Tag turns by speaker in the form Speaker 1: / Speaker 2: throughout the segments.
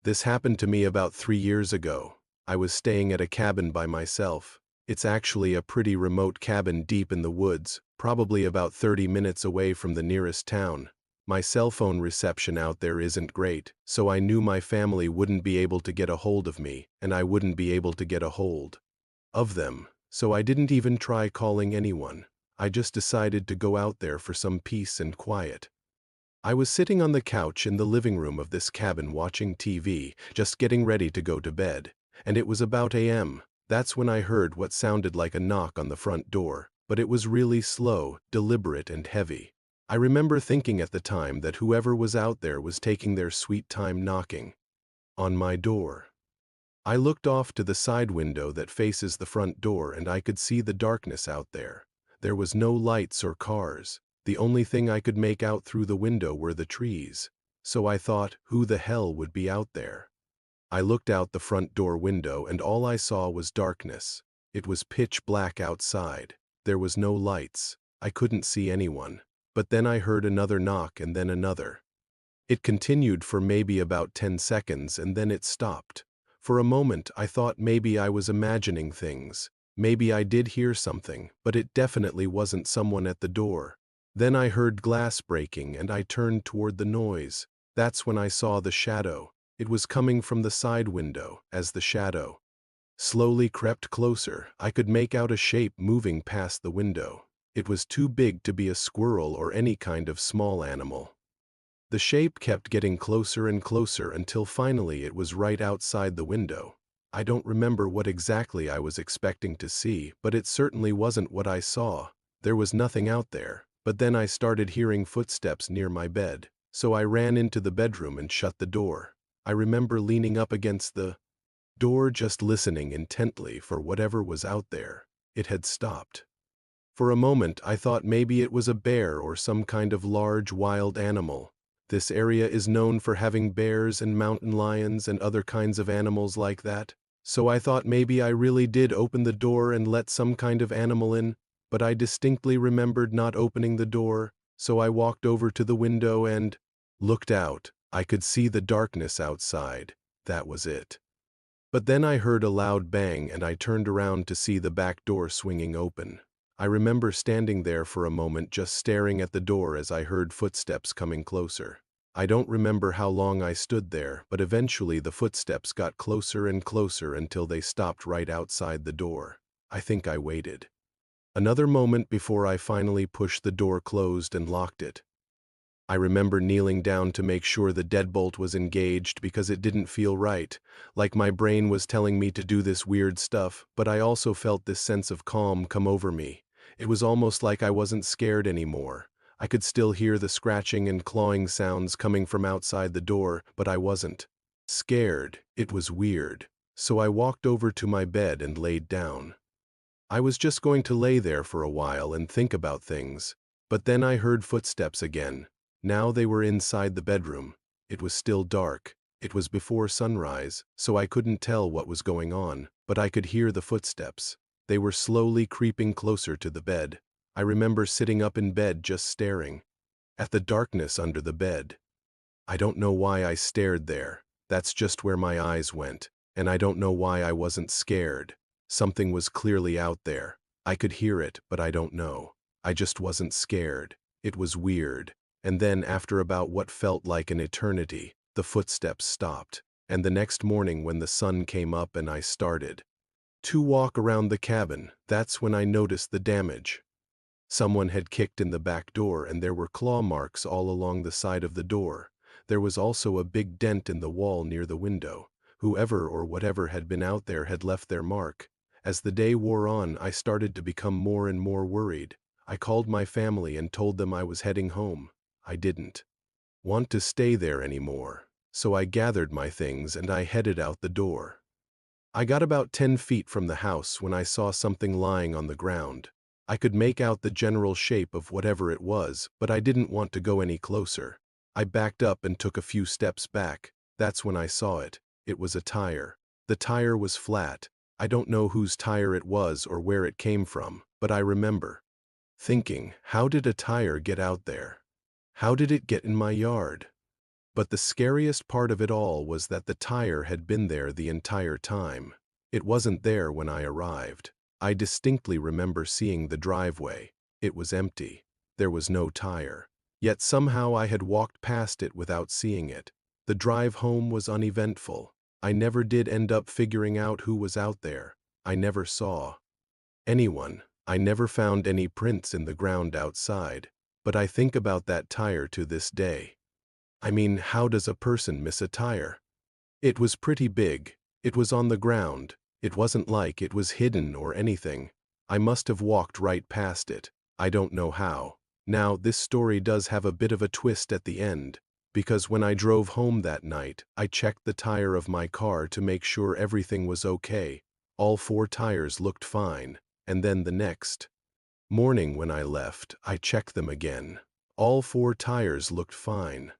Speaker 1: This happened to me about 3 years ago. I was staying at a cabin by myself. It's actually a pretty remote cabin deep in the woods, probably about 30 minutes away from the nearest town. My cell phone reception out there isn't great, so I knew my family wouldn't be able to get a hold of me, and I wouldn't be able to get a hold of them, so I didn't even try calling anyone. I just decided to go out there for some peace and quiet. I was sitting on the couch in the living room of this cabin watching TV, just getting ready to go to bed, and it was about a.m. That's when I heard what sounded like a knock on the front door, but it was really slow, deliberate, and heavy. I remember thinking at the time that whoever was out there was taking their sweet time knocking on my door. I looked off to the side window that faces the front door and I could see the darkness out there. There was no lights or cars. The only thing I could make out through the window were the trees. So I thought, who the hell would be out there? I looked out the front door window and all I saw was darkness. It was pitch black outside. There was no lights. I couldn't see anyone. But then I heard another knock and then another. It continued for maybe about 10 seconds and then it stopped. For a moment I thought maybe I was imagining things. Maybe I did hear something, but it definitely wasn't someone at the door. Then I heard glass breaking and I turned toward the noise. That's when I saw the shadow. It was coming from the side window. As the shadow slowly crept closer, I could make out a shape moving past the window. It was too big to be a squirrel or any kind of small animal. The shape kept getting closer and closer until finally it was right outside the window. I don't remember what exactly I was expecting to see, but it certainly wasn't what I saw. There was nothing out there, but then I started hearing footsteps near my bed, so I ran into the bedroom and shut the door. I remember leaning up against the door just listening intently for whatever was out there. It had stopped. For a moment I thought maybe it was a bear or some kind of large wild animal. This area is known for having bears and mountain lions and other kinds of animals like that, so I thought maybe I really did open the door and let some kind of animal in, but I distinctly remembered not opening the door, so I walked over to the window and looked out. I could see the darkness outside. That was it. But then I heard a loud bang and I turned around to see the back door swinging open. I remember standing there for a moment just staring at the door as I heard footsteps coming closer. I don't remember how long I stood there, but eventually the footsteps got closer and closer until they stopped right outside the door. I think I waited another moment before I finally pushed the door closed and locked it. I remember kneeling down to make sure the deadbolt was engaged because it didn't feel right, like my brain was telling me to do this weird stuff, but I also felt this sense of calm come over me. It was almost like I wasn't scared anymore. I could still hear the scratching and clawing sounds coming from outside the door, but I wasn't scared. It was weird. So I walked over to my bed and laid down. I was just going to lay there for a while and think about things, but then I heard footsteps again. Now they were inside the bedroom. It was still dark. It was before sunrise, so I couldn't tell what was going on, but I could hear the footsteps. They were slowly creeping closer to the bed. I remember sitting up in bed just staring at the darkness under the bed. I don't know why I stared there. That's just where my eyes went, and I don't know why I wasn't scared. Something was clearly out there. I could hear it, but I don't know. I just wasn't scared. It was weird. And then, after about what felt like an eternity, the footsteps stopped. And the next morning when the sun came up and I started to walk around the cabin, that's when I noticed the damage. Someone had kicked in the back door and there were claw marks all along the side of the door. There was also a big dent in the wall near the window. Whoever or whatever had been out there had left their mark. As the day wore on, I started to become more and more worried. I called my family and told them I was heading home. I didn't want to stay there anymore, so I gathered my things and I headed out the door. I got about 10 feet from the house when I saw something lying on the ground. I could make out the general shape of whatever it was, but I didn't want to go any closer. I backed up and took a few steps back. That's when I saw it. It was a tire. The tire was flat. I don't know whose tire it was or where it came from, but I remember thinking, how did a tire get out there? How did it get in my yard? But the scariest part of it all was that the tire had been there the entire time. It wasn't there when I arrived. I distinctly remember seeing the driveway. It was empty. There was no tire. Yet somehow I had walked past it without seeing it. The drive home was uneventful. I never did end up figuring out who was out there. I never saw anyone. I never found any prints in the ground outside. But I think about that tire to this day. I mean, how does a person miss a tire? It was pretty big. It was on the ground. It wasn't like it was hidden or anything. I must have walked right past it. I don't know how. Now, this story does have a bit of a twist at the end, because when I drove home that night, I checked the tire of my car to make sure everything was okay. All 4 tires looked fine, and then the next morning when I left, I checked them again. All 4 tires looked fine.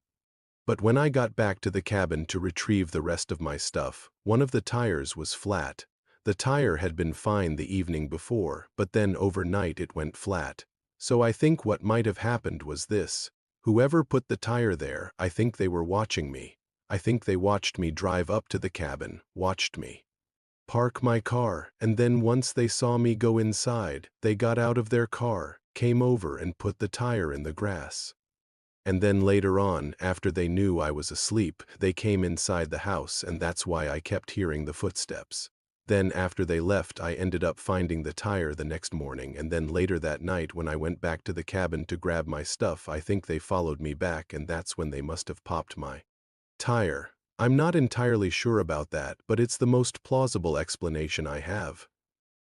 Speaker 1: But when I got back to the cabin to retrieve the rest of my stuff, one of the tires was flat. The tire had been fine the evening before, but then overnight it went flat. So I think what might have happened was this. Whoever put the tire there, I think they were watching me. I think they watched me drive up to the cabin, watched me park my car, and then once they saw me go inside, they got out of their car, came over and put the tire in the grass. And then later on, after they knew I was asleep, they came inside the house, and that's why I kept hearing the footsteps. Then after they left, I ended up finding the tire the next morning, and then later that night when I went back to the cabin to grab my stuff, I think they followed me back, and that's when they must have popped my tire. I'm not entirely sure about that, but it's the most plausible explanation I have.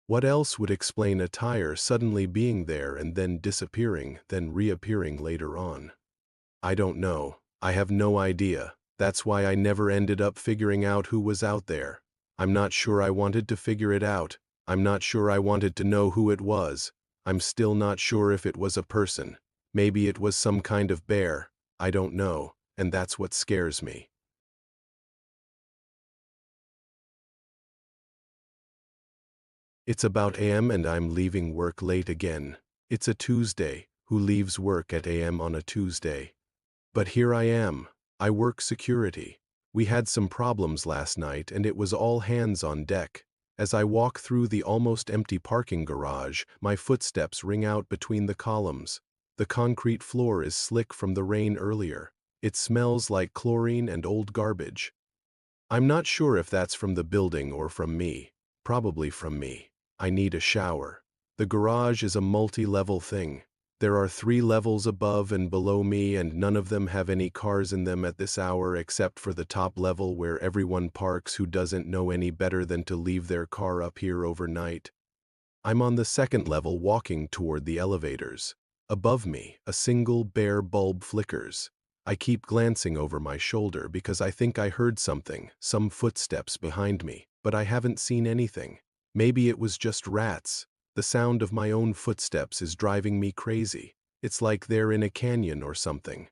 Speaker 1: What else would explain a tire suddenly being there and then disappearing, then reappearing later on? I don't know. I have no idea. That's why I never ended up figuring out who was out there. I'm not sure I wanted to figure it out. I'm not sure I wanted to know who it was. I'm still not sure if it was a person. Maybe it was some kind of bear. I don't know, and that's what scares me. It's about AM and I'm leaving work late again. It's a Tuesday. Who leaves work at AM on a Tuesday? But here I am. I work security. We had some problems last night and it was all hands on deck. As I walk through the almost empty parking garage, my footsteps ring out between the columns. The concrete floor is slick from the rain earlier. It smells like chlorine and old garbage. I'm not sure if that's from the building or from me. Probably from me. I need a shower. The garage is a multi-level thing. There are 3 levels above and below me, and none of them have any cars in them at this hour except for the top level where everyone parks who doesn't know any better than to leave their car up here overnight. I'm on the 2nd level walking toward the elevators. Above me, a single bare bulb flickers. I keep glancing over my shoulder because I think I heard something, some footsteps behind me, but I haven't seen anything. Maybe it was just rats. The sound of my own footsteps is driving me crazy. It's like they're in a canyon or something.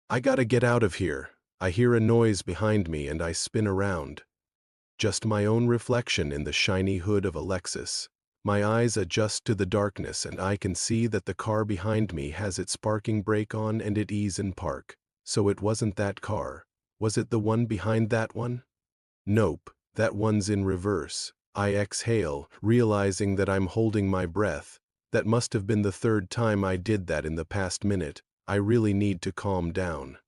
Speaker 1: I gotta get out of here. I hear a noise behind me and I spin around. Just my own reflection in the shiny hood of a Lexus. My eyes adjust to the darkness and I can see that the car behind me has its parking brake on and it is in park. So it wasn't that car. Was it the one behind that one? Nope, that one's in reverse. I exhale, realizing that I'm holding my breath. That must have been the 3rd time I did that in the past minute. I really need to calm down.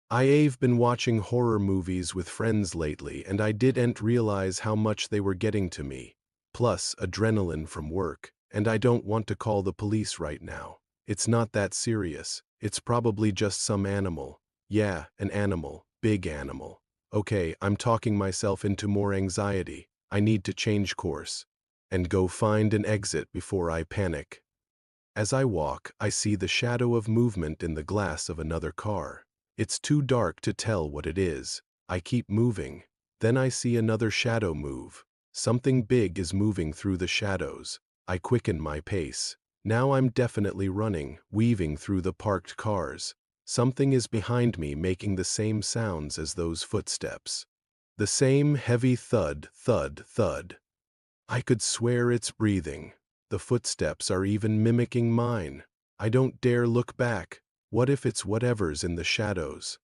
Speaker 1: I've been watching horror movies with friends lately and I didn't realize how much they were getting to me. Plus, adrenaline from work, and I don't want to call the police right now. It's not that serious. It's probably just some animal. Yeah, an animal. Big animal. Okay, I'm talking myself into more anxiety. I need to change course and go find an exit before I panic. As I walk, I see the shadow of movement in the glass of another car. It's too dark to tell what it is. I keep moving. Then I see another shadow move. Something big is moving through the shadows. I quicken my pace. Now I'm definitely running, weaving through the parked cars. Something is behind me making the same sounds as those footsteps. The same heavy thud, thud, thud. I could swear it's breathing. The footsteps are even mimicking mine. I don't dare look back. What if it's whatever's in the shadows?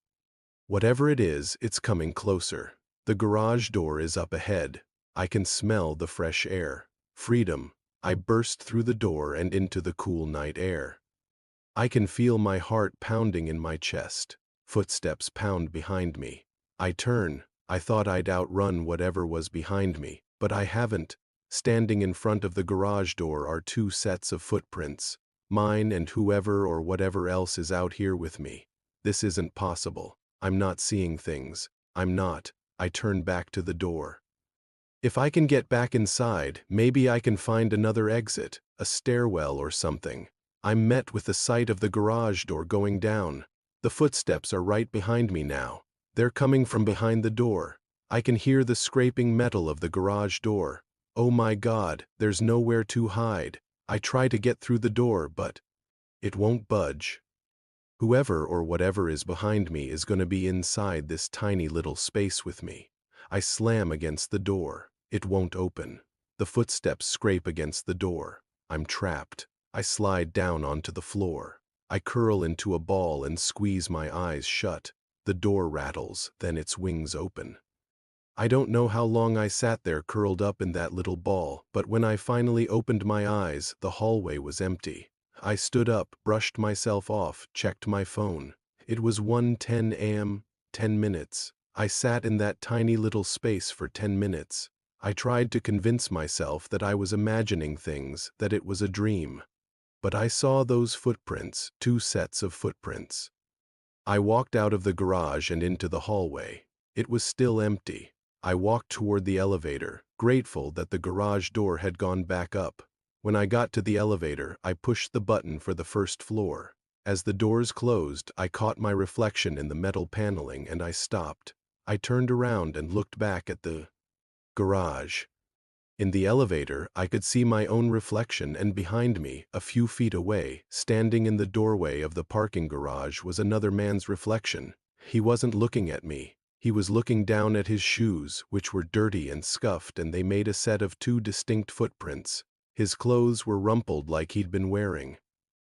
Speaker 1: Whatever it is, it's coming closer. The garage door is up ahead. I can smell the fresh air. Freedom. I burst through the door and into the cool night air. I can feel my heart pounding in my chest. Footsteps pound behind me. I turn. I thought I'd outrun whatever was behind me, but I haven't. Standing in front of the garage door are two sets of footprints. Mine and whoever or whatever else is out here with me. This isn't possible. I'm not seeing things. I'm not. I turn back to the door. If I can get back inside, maybe I can find another exit, a stairwell or something. I'm met with the sight of the garage door going down. The footsteps are right behind me now. They're coming from behind the door. I can hear the scraping metal of the garage door. Oh my God, there's nowhere to hide. I try to get through the door, but it won't budge. Whoever or whatever is behind me is going to be inside this tiny little space with me. I slam against the door. It won't open. The footsteps scrape against the door. I'm trapped. I slide down onto the floor. I curl into a ball and squeeze my eyes shut. The door rattles, then its wings open. I don't know how long I sat there curled up in that little ball, but when I finally opened my eyes, the hallway was empty. I stood up, brushed myself off, checked my phone. It was 1:10 a.m., 10 minutes. I sat in that tiny little space for 10 minutes. I tried to convince myself that I was imagining things, that it was a dream. But I saw those footprints, two sets of footprints. I walked out of the garage and into the hallway. It was still empty. I walked toward the elevator, grateful that the garage door had gone back up. When I got to the elevator, I pushed the button for the first floor. As the doors closed, I caught my reflection in the metal paneling and I stopped. I turned around and looked back at the garage. In the elevator, I could see my own reflection, and behind me, a few feet away, standing in the doorway of the parking garage, was another man's reflection. He wasn't looking at me. He was looking down at his shoes, which were dirty and scuffed, and they made a set of two distinct footprints. His clothes were rumpled like he'd been wearing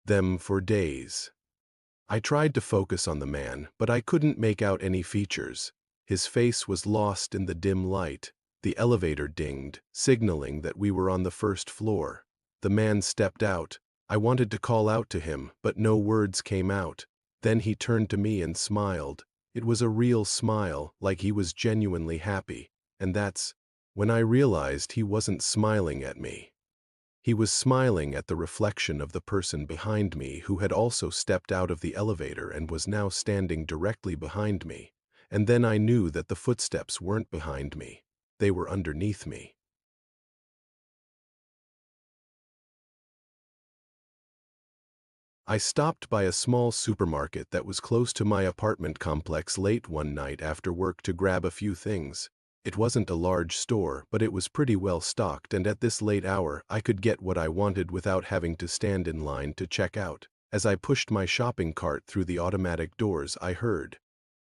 Speaker 1: them for days. I tried to focus on the man, but I couldn't make out any features. His face was lost in the dim light. The elevator dinged, signaling that we were on the first floor. The man stepped out. I wanted to call out to him, but no words came out. Then he turned to me and smiled. It was a real smile, like he was genuinely happy. And that's when I realized he wasn't smiling at me. He was smiling at the reflection of the person behind me who had also stepped out of the elevator and was now standing directly behind me. And then I knew that the footsteps weren't behind me. They were underneath me. I stopped by a small supermarket that was close to my apartment complex late one night after work to grab a few things. It wasn't a large store, but it was pretty well stocked, and at this late hour, I could get what I wanted without having to stand in line to check out. As I pushed my shopping cart through the automatic doors, I heard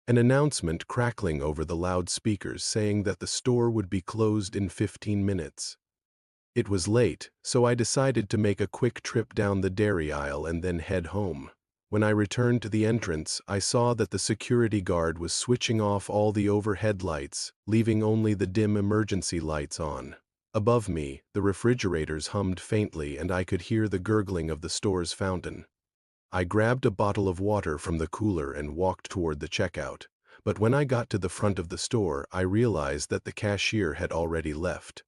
Speaker 1: an announcement crackling over the loudspeakers saying that the store would be closed in 15 minutes. It was late, so I decided to make a quick trip down the dairy aisle and then head home. When I returned to the entrance, I saw that the security guard was switching off all the overhead lights, leaving only the dim emergency lights on. Above me, the refrigerators hummed faintly and I could hear the gurgling of the store's fountain. I grabbed a bottle of water from the cooler and walked toward the checkout. But when I got to the front of the store, I realized that the cashier had already left.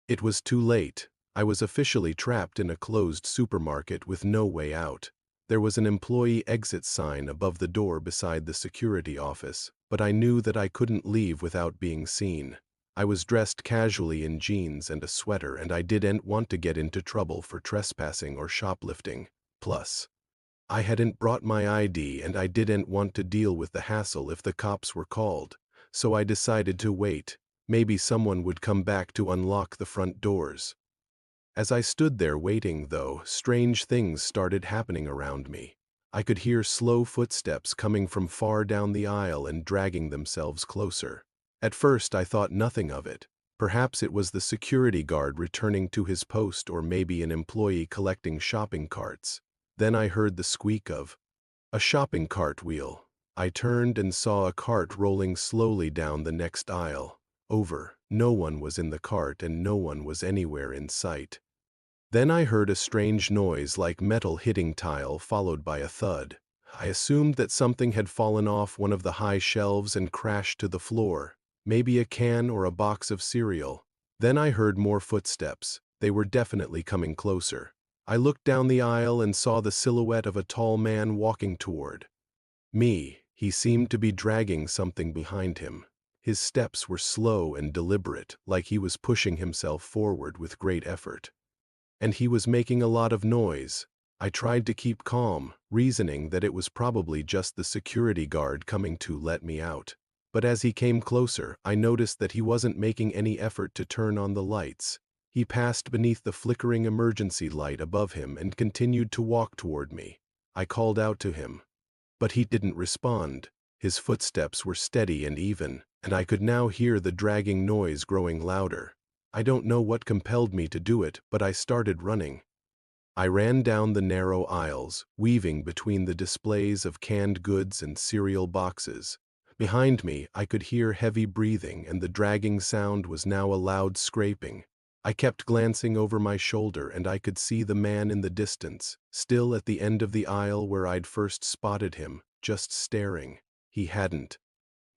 Speaker 1: It was too late. I was officially trapped in a closed supermarket with no way out. There was an employee exit sign above the door beside the security office, but I knew that I couldn't leave without being seen. I was dressed casually in jeans and a sweater, and I didn't want to get into trouble for trespassing or shoplifting. Plus, I hadn't brought my ID and I didn't want to deal with the hassle if the cops were called, so I decided to wait. Maybe someone would come back to unlock the front doors. As I stood there waiting, though, strange things started happening around me. I could hear slow footsteps coming from far down the aisle and dragging themselves closer. At first I thought nothing of it. Perhaps it was the security guard returning to his post, or maybe an employee collecting shopping carts. Then I heard the squeak of a shopping cart wheel. I turned and saw a cart rolling slowly down the next aisle. Over. No one was in the cart and no one was anywhere in sight. Then I heard a strange noise like metal hitting tile followed by a thud. I assumed that something had fallen off one of the high shelves and crashed to the floor, maybe a can or a box of cereal. Then I heard more footsteps. They were definitely coming closer. I looked down the aisle and saw the silhouette of a tall man walking toward me. He seemed to be dragging something behind him. His steps were slow and deliberate, like he was pushing himself forward with great effort. And he was making a lot of noise. I tried to keep calm, reasoning that it was probably just the security guard coming to let me out. But as he came closer, I noticed that he wasn't making any effort to turn on the lights. He passed beneath the flickering emergency light above him and continued to walk toward me. I called out to him, but he didn't respond. His footsteps were steady and even, and I could now hear the dragging noise growing louder. I don't know what compelled me to do it, but I started running. I ran down the narrow aisles, weaving between the displays of canned goods and cereal boxes. Behind me, I could hear heavy breathing, and the dragging sound was now a loud scraping. I kept glancing over my shoulder, and I could see the man in the distance, still at the end of the aisle where I'd first spotted him, just staring. He hadn't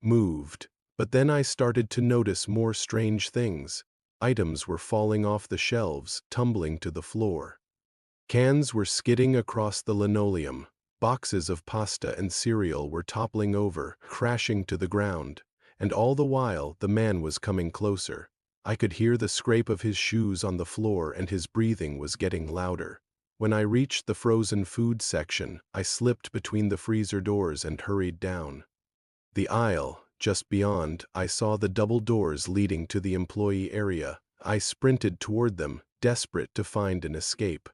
Speaker 1: moved. But then I started to notice more strange things. Items were falling off the shelves, tumbling to the floor. Cans were skidding across the linoleum. Boxes of pasta and cereal were toppling over, crashing to the ground. And all the while, the man was coming closer. I could hear the scrape of his shoes on the floor and his breathing was getting louder. When I reached the frozen food section, I slipped between the freezer doors and hurried down. The aisle, just beyond, I saw the double doors leading to the employee area. I sprinted toward them, desperate to find an escape.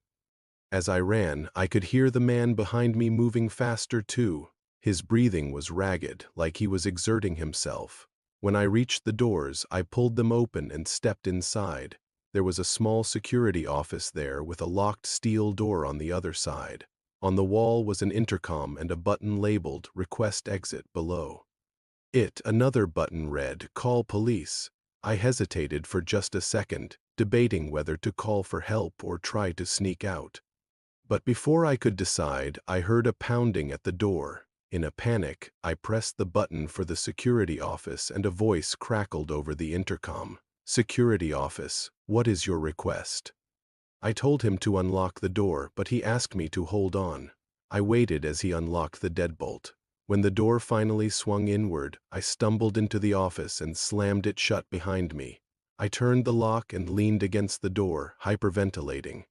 Speaker 1: As I ran, I could hear the man behind me moving faster too. His breathing was ragged, like he was exerting himself. When I reached the doors, I pulled them open and stepped inside. There was a small security office there with a locked steel door on the other side. On the wall was an intercom and a button labeled "Request Exit" below. Another button read, "Call police." I hesitated for just a second, debating whether to call for help or try to sneak out. But before I could decide, I heard a pounding at the door. In a panic, I pressed the button for the security office and a voice crackled over the intercom. "Security office, what is your request?" I told him to unlock the door, but he asked me to hold on. I waited as he unlocked the deadbolt. When the door finally swung inward, I stumbled into the office and slammed it shut behind me. I turned the lock and leaned against the door, hyperventilating.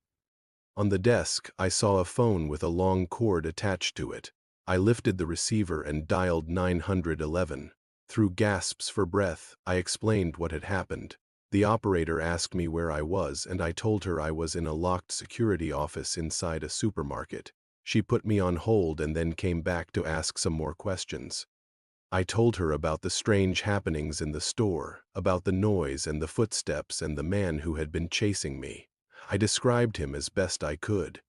Speaker 1: On the desk, I saw a phone with a long cord attached to it. I lifted the receiver and dialed 911. Through gasps for breath, I explained what had happened. The operator asked me where I was, and I told her I was in a locked security office inside a supermarket. She put me on hold and then came back to ask some more questions. I told her about the strange happenings in the store, about the noise and the footsteps and the man who had been chasing me. I described him as best I could.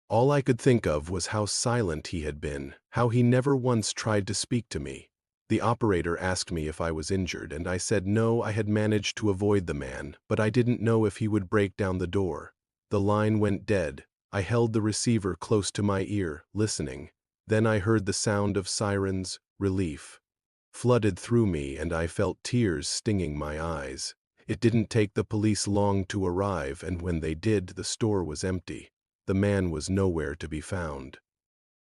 Speaker 1: All I could think of was how silent he had been, how he never once tried to speak to me. The operator asked me if I was injured, and I said no, I had managed to avoid the man, but I didn't know if he would break down the door. The line went dead. I held the receiver close to my ear, listening. Then I heard the sound of sirens. Relief flooded through me, and I felt tears stinging my eyes. It didn't take the police long to arrive, and when they did, the store was empty. The man was nowhere to be found.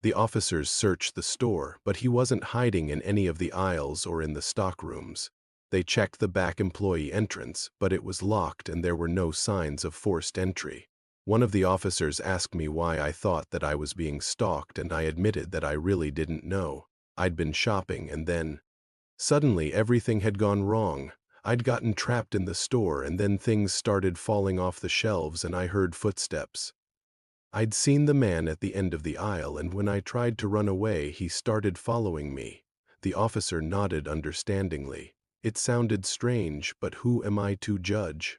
Speaker 1: The officers searched the store, but he wasn't hiding in any of the aisles or in the stockrooms. They checked the back employee entrance, but it was locked and there were no signs of forced entry. One of the officers asked me why I thought that I was being stalked, and I admitted that I really didn't know. I'd been shopping, and then suddenly everything had gone wrong. I'd gotten trapped in the store, and then things started falling off the shelves and I heard footsteps. I'd seen the man at the end of the aisle, and when I tried to run away, he started following me. The officer nodded understandingly. It sounded strange, but who am I to judge?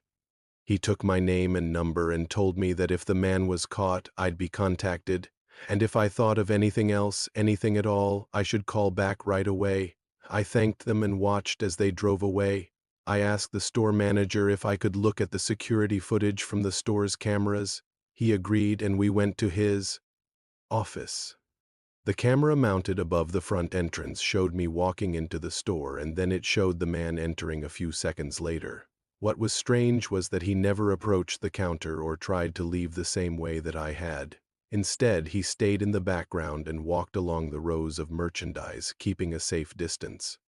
Speaker 1: He took my name and number and told me that if the man was caught, I'd be contacted. And if I thought of anything else, anything at all, I should call back right away. I thanked them and watched as they drove away. I asked the store manager if I could look at the security footage from the store's cameras. He agreed, and we went to his office. The camera mounted above the front entrance showed me walking into the store, and then it showed the man entering a few seconds later. What was strange was that he never approached the counter or tried to leave the same way that I had. Instead, he stayed in the background and walked along the rows of merchandise, keeping a safe distance.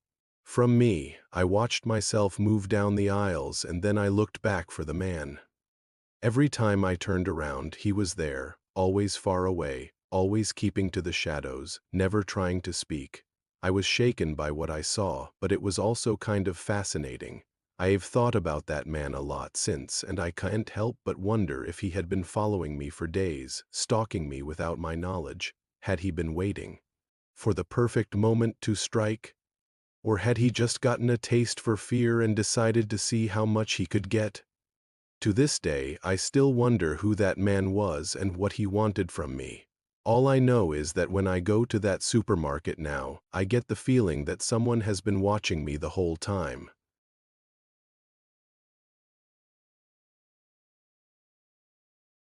Speaker 1: From me, I watched myself move down the aisles, and then I looked back for the man. Every time I turned around, he was there, always far away, always keeping to the shadows, never trying to speak. I was shaken by what I saw, but it was also kind of fascinating. I have thought about that man a lot since, and I can't help but wonder if he had been following me for days, stalking me without my knowledge. Had he been waiting for the perfect moment to strike? Or had he just gotten a taste for fear and decided to see how much he could get? To this day, I still wonder who that man was and what he wanted from me. All I know is that when I go to that supermarket now, I get the feeling that someone has been watching me the whole time.